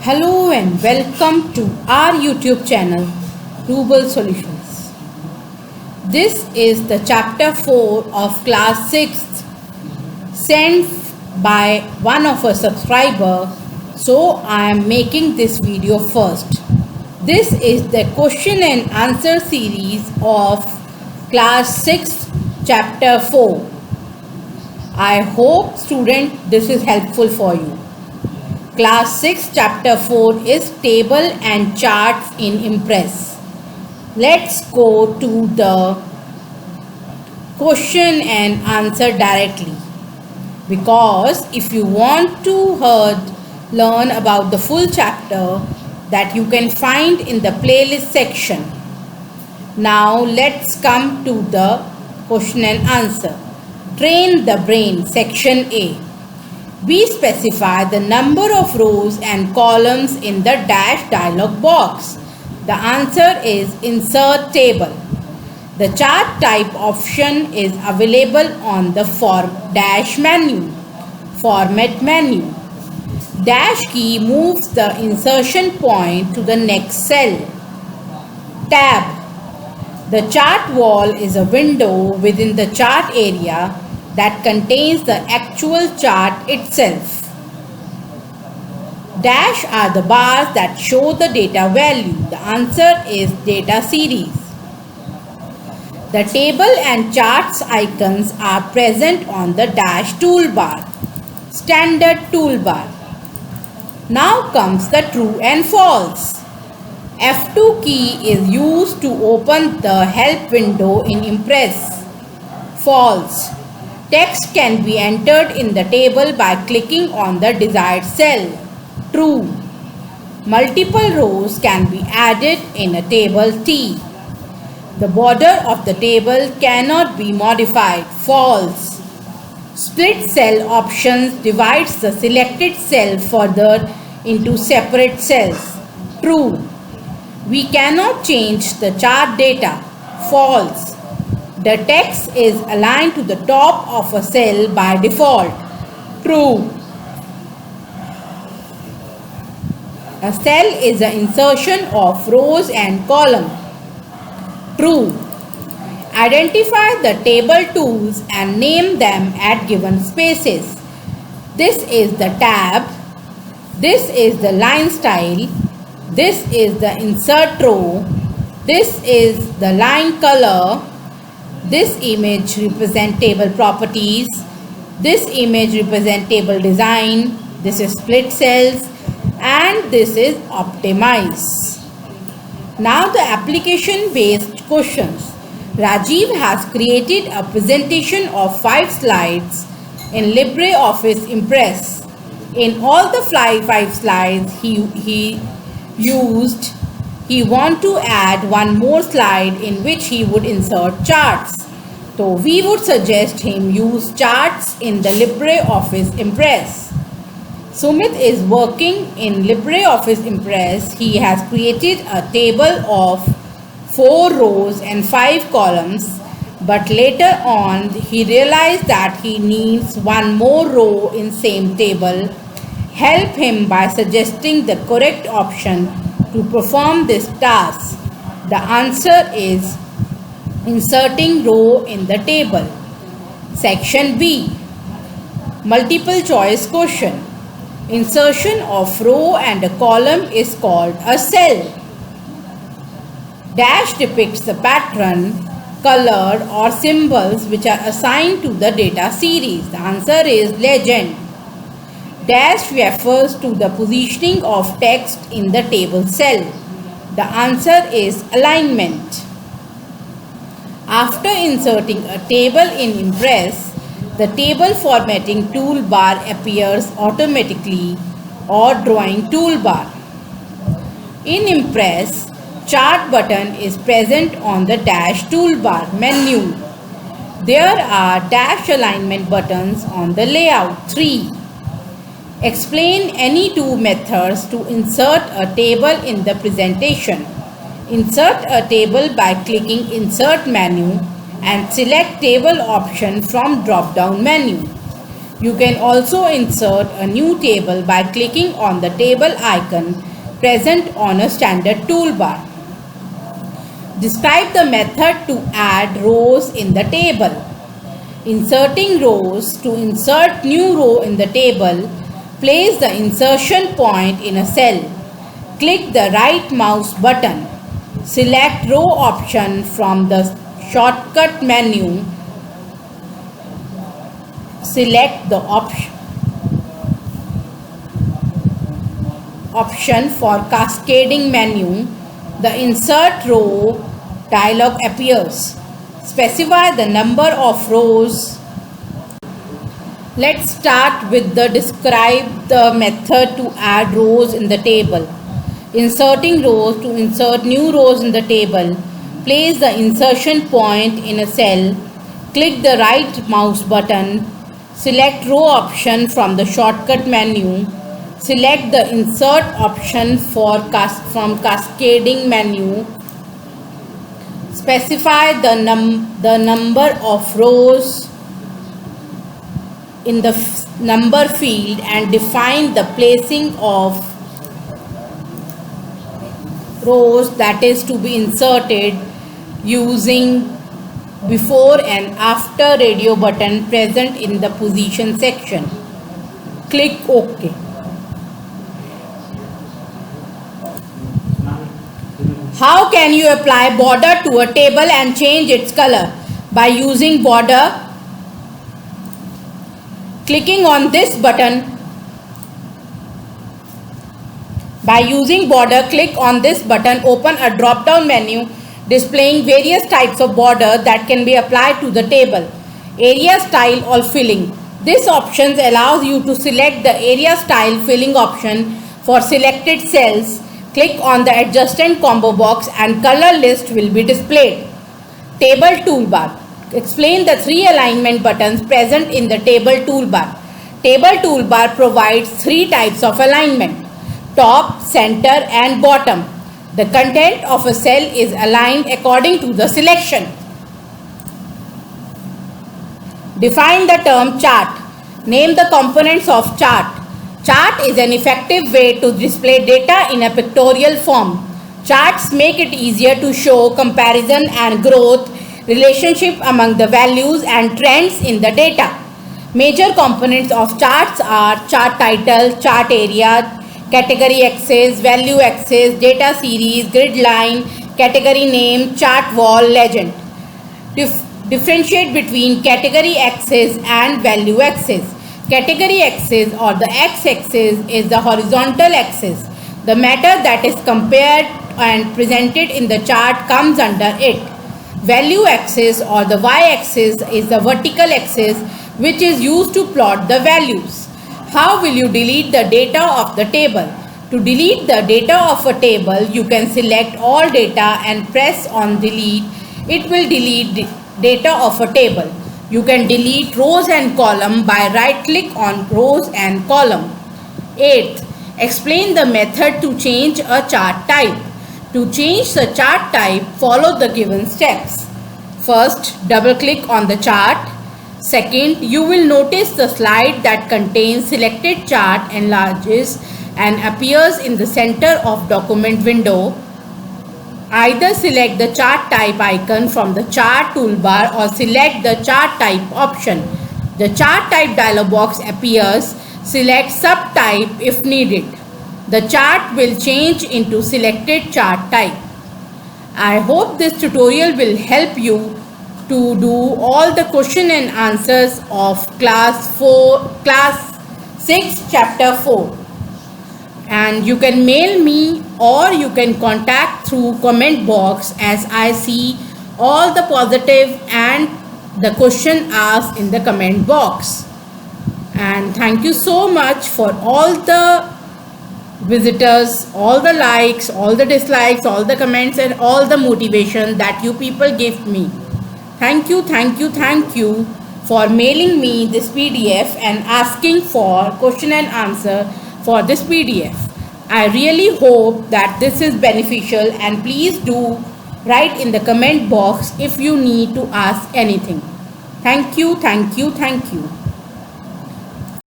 Hello and welcome to our YouTube channel, Rubal Solutions. This is the chapter 4 of class 6th sent by one of our subscriber. So I am making this video first. This is the question and answer series of class 6th chapter 4. I hope student this is helpful for you. Class 6 chapter 4 is table and charts in Impress. Let's go to the question and answer directly, because if you want to learn about the full chapter, that you can find in the playlist section. Now let's come to the question and answer. Train the brain, section A. We specify the number of rows and columns in the dash dialog box. The answer is insert table. The chart type option is available on the dash menu, format menu. Dash key moves the insertion point to the next cell. Tab. The chart wall is a window within the chart area that contains the actual chart itself. Dash are the bars that show the data value. The answer is data series. The table and charts icons are present on the dash toolbar, standard toolbar. Now comes the true and false. F2 key is used to open the help window in Impress. False. Text can be entered in the table by clicking on the desired cell. True. Multiple rows can be added in a table T. The border of the table cannot be modified. False. Split cell options divides the selected cell further into separate cells. True. We cannot change the chart data. False. The text is aligned to the top of a cell by default. True. A cell is an insertion of rows and columns. True. Identify the table tools and name them at given spaces. This is the tab. This is the line style. This is the insert row. This is the line color. This image represents table properties. This image represents table design. This is split cells, and this is optimize. Now the application based questions. Rajiv has created a presentation of 5 slides in LibreOffice Impress. In all the 5 slides he want to add one more slide in which he would insert charts. So we would suggest him use charts in the LibreOffice Impress. Sumit is working in LibreOffice Impress. He has created a table of 4 rows and 5 columns, but later on he realized that he needs one more row in same table. Help him by suggesting the correct option to perform this task. The answer is inserting row in the table. Section B. Multiple choice question. Insertion of row and a column is called a cell. Dash depicts the pattern, color or symbols which are assigned to the data series. The answer is legend. Dash refers to the positioning of text in the table cell. The answer is alignment. After inserting a table in Impress, the table formatting toolbar appears automatically or drawing toolbar. In Impress, chart button is present on the dash toolbar menu. There are dash alignment buttons on the layout 3. Explain any 2 methods to insert a table in the presentation. Insert a table by clicking Insert menu and select Table option from drop-down menu. You can also insert a new table by clicking on the table icon present on a standard toolbar. Describe the method to add rows in the table. Inserting rows. To insert new row in the table, place the insertion point in a cell. Click the right mouse button. Select row option from the shortcut menu. Select the option for cascading menu. The insert row dialog appears. Specify the number of rows. Let's start with the describe the method to add rows in the table. Inserting rows. To insert new rows in the table, place the insertion point in a cell. Click the right mouse button. Select row option from the shortcut menu. Select the insert option from cascading menu. Specify the number of rows in the number field and define the placing of rows that is to be inserted using before and after radio button present in the position section. Click OK. How can you apply border to a table and change its color? By using border. Clicking on this button. By using border, click on this button, open a drop-down menu displaying various types of border that can be applied to the table. Area style or filling. This option allows you to select the area style filling option for selected cells. Click on the adjustment combo box and color list will be displayed. Table toolbar. Explain the three alignment buttons present in the table toolbar. Table toolbar provides three types of alignment: top, center and bottom. The content of a cell is aligned according to the selection. Define the term chart. Name the components of chart. Chart is an effective way to display data in a pictorial form. Charts make it easier to show comparison and growth relationship among the values and trends in the data. Major components of charts are chart title, chart area, category axis, value axis, data series, grid line, category name, chart wall, legend. Differentiate between category axis and value axis. Category axis or the x-axis is the horizontal axis. The matter that is compared and presented in the chart comes under it. Value axis or the y-axis is the vertical axis which is used to plot the values. How will you delete the data of the table? To delete the data of a table, you can select all data and press on delete. It will delete data of a table. You can delete rows and column by right click on rows and column. 8th, explain the method to change a chart type. To change the chart type, follow the given steps. First, double click on the chart. Second, you will notice the slide that contains selected chart enlarges and appears in the center of document window. Either select the chart type icon from the chart toolbar or select the chart type option. The chart type dialog box appears. Select subtype if needed. The chart will change into selected chart type. I hope this tutorial will help you to do all the question and answers of class 6 chapter 4. And you can mail me or you can contact through comment box as I see all the positive and the question asked in the comment box. And thank you so much for all the visitors, all the likes, all the dislikes, all the comments and all the motivation that you people give me. Thank you for mailing me this PDF and asking for question and answer for this PDF. I really hope that this is beneficial, and please do write in the comment box if you need to ask anything. Thank you.